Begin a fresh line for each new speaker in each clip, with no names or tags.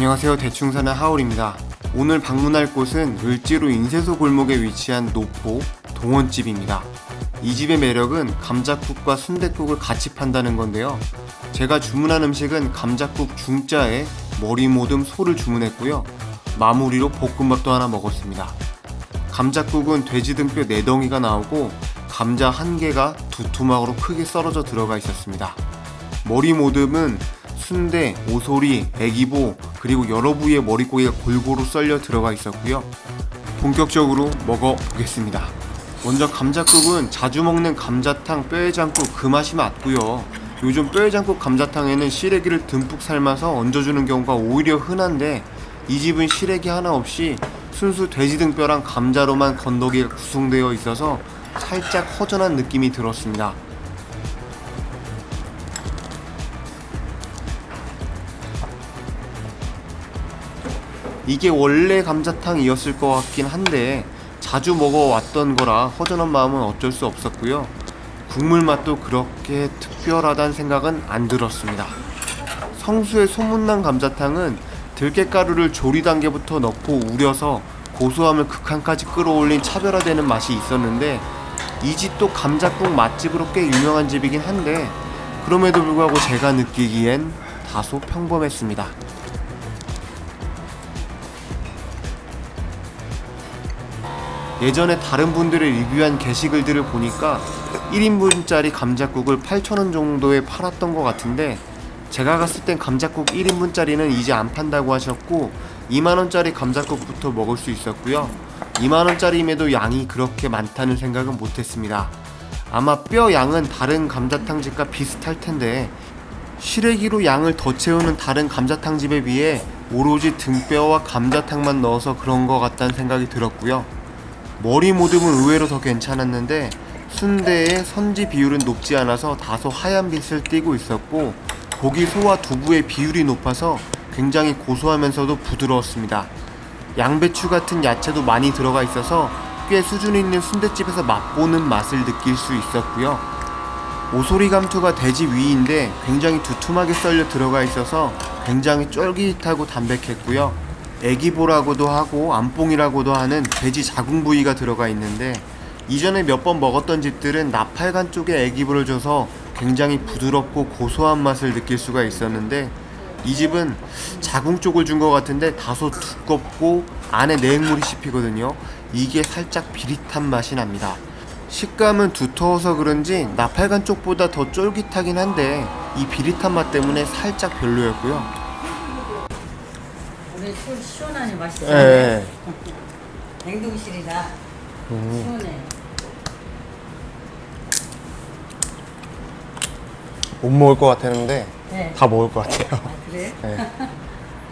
안녕하세요. 대충 사는 하울입니다. 오늘 방문할 곳은 을지로 인쇄소 골목에 위치한 노포 동원집입니다. 이 집의 매력은 감자국과 순댓국을 같이 판다는 건데요. 제가 주문한 음식은 감자국 중짜에 머리모듬 소를 주문했고요. 마무리로 볶음밥도 하나 먹었습니다. 감자국은 돼지 등뼈 4덩이가 나오고 감자 1개가 두토막으로 크게 썰어져 들어가 있었습니다. 머리모듬은 순대, 오소리, 애기보 그리고 여러 부위의 머릿고기가 골고루 썰려 들어가 있었고요. 본격적으로 먹어보겠습니다. 먼저 감자국은 자주 먹는 감자탕 뼈해장국 그 맛이 맞고요. 요즘 뼈해장국 감자탕에는 시래기를 듬뿍 삶아서 얹어주는 경우가 오히려 흔한데 이 집은 시래기 하나 없이 순수 돼지 등뼈랑 감자로만 건더기가 구성되어 있어서 살짝 허전한 느낌이 들었습니다. 이게 원래 감자탕이었을 것 같긴 한데 자주 먹어왔던 거라 허전한 마음은 어쩔 수 없었고요. 국물 맛도 그렇게 특별하다는 생각은 안 들었습니다. 성수의 소문난 감자탕은 들깨가루를 조리 단계부터 넣고 우려서 고소함을 극한까지 끌어올린 차별화되는 맛이 있었는데 이 집도 감자국 맛집으로 꽤 유명한 집이긴 한데 그럼에도 불구하고 제가 느끼기엔 다소 평범했습니다. 예전에 다른 분들의 리뷰한 게시글들을 보니까 1인분짜리 감자국을 8,000원 정도에 팔았던 것 같은데 제가 갔을 땐 감자국 1인분짜리는 이제 안 판다고 하셨고 2만원짜리 감자국부터 먹을 수 있었고요. 2만원짜리임에도 양이 그렇게 많다는 생각은 못했습니다. 아마 뼈 양은 다른 감자탕집과 비슷할 텐데 시래기로 양을 더 채우는 다른 감자탕집에 비해 오로지 등뼈와 감자탕만 넣어서 그런 것 같다는 생각이 들었고요. 머리모듬은 의외로 더 괜찮았는데 순대의 선지 비율은 높지 않아서 다소 하얀 빛을 띠고 있었고 고기 소와 두부의 비율이 높아서 굉장히 고소하면서도 부드러웠습니다. 양배추 같은 야채도 많이 들어가 있어서 꽤 수준 있는 순댓집에서 맛보는 맛을 느낄 수 있었고요. 오소리 감투가 돼지 위인데 굉장히 두툼하게 썰려 들어가 있어서 굉장히 쫄깃하고 담백했고요. 애기보라고도 하고 암뽕이라고도 하는 돼지 자궁 부위가 들어가 있는데 이전에 몇 번 먹었던 집들은 나팔관 쪽에 애기보를 줘서 굉장히 부드럽고 고소한 맛을 느낄 수가 있었는데 이 집은 자궁 쪽을 준 것 같은데 다소 두껍고 안에 내용물이 씹히거든요. 이게 살짝 비릿한 맛이 납니다. 식감은 두터워서 그런지 나팔관 쪽보다 더 쫄깃하긴 한데 이 비릿한 맛 때문에 살짝 별로였고요.
오늘 술 시원하니 맛있어.
네.
냉동실이라 시원해.
못 먹을 것 같았는데
네.
다 먹을 것 같아요.
아, 그래?
네.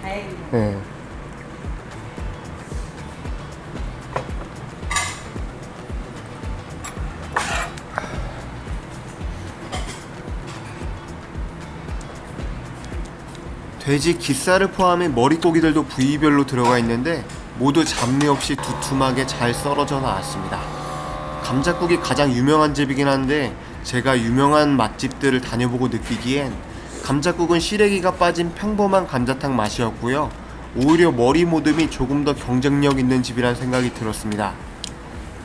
다행이네.
네. 돼지 깃살을 포함해 머릿고기들도 부위별로 들어가 있는데 모두 잡내 없이 두툼하게 잘 썰어져 나왔습니다. 감자국이 가장 유명한 집이긴 한데 제가 유명한 맛집들을 다녀보고 느끼기엔 감자국은 시래기가 빠진 평범한 감자탕 맛이었고요. 오히려 머리모듬이 조금 더 경쟁력 있는 집이란 생각이 들었습니다.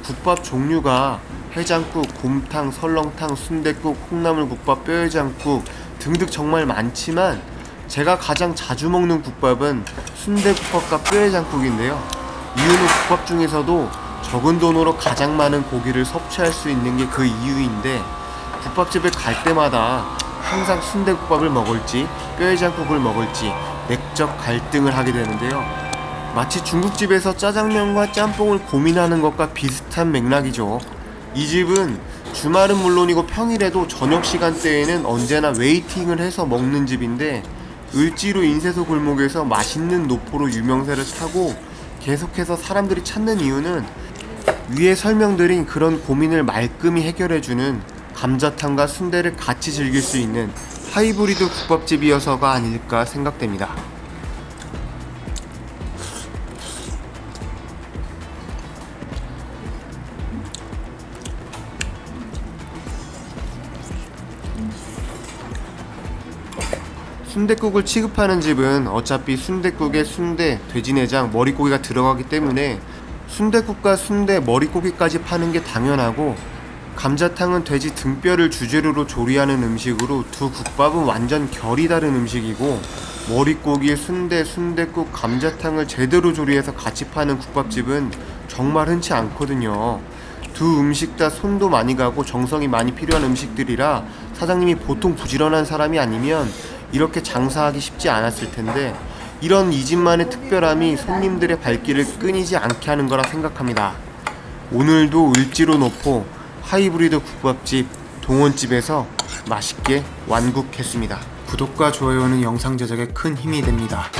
국밥 종류가 해장국, 곰탕, 설렁탕, 순댓국, 콩나물국밥, 뼈해장국 등등 정말 많지만 제가 가장 자주 먹는 국밥은 순대국밥과 뼈해장국인데요. 이유는 국밥 중에서도 적은 돈으로 가장 많은 고기를 섭취할 수 있는 게 그 이유인데 국밥집에 갈 때마다 항상 순대국밥을 먹을지 뼈해장국을 먹을지 내적 갈등을 하게 되는데요. 마치 중국집에서 짜장면과 짬뽕을 고민하는 것과 비슷한 맥락이죠. 이 집은 주말은 물론이고 평일에도 저녁 시간대에는 언제나 웨이팅을 해서 먹는 집인데 을지로 인쇄소 골목에서 맛있는 노포로 유명세를 타고 계속해서 사람들이 찾는 이유는 위에 설명드린 그런 고민을 말끔히 해결해주는 감자탕과 순대를 같이 즐길 수 있는 하이브리드 국밥집이어서가 아닐까 생각됩니다. 순댓국을 취급하는 집은 어차피 순댓국에 순대, 돼지내장, 머릿고기가 들어가기 때문에 순댓국과 순대, 머릿고기까지 파는 게 당연하고, 감자탕은 돼지 등뼈를 주재료로 조리하는 음식으로 두 국밥은 완전 결이 다른 음식이고, 머릿고기, 순대, 순댓국, 감자탕을 제대로 조리해서 같이 파는 국밥집은 정말 흔치 않거든요. 두 음식 다 손도 많이 가고 정성이 많이 필요한 음식들이라 사장님이 보통 부지런한 사람이 아니면 이렇게 장사하기 쉽지 않았을 텐데, 이런 이 집만의 특별함이 손님들의 발길을 끊이지 않게 하는 거라 생각합니다. 오늘도 을지로 노포 하이브리드 국밥집 동원집에서 맛있게 완국했습니다. 구독과 좋아요는 영상 제작에 큰 힘이 됩니다.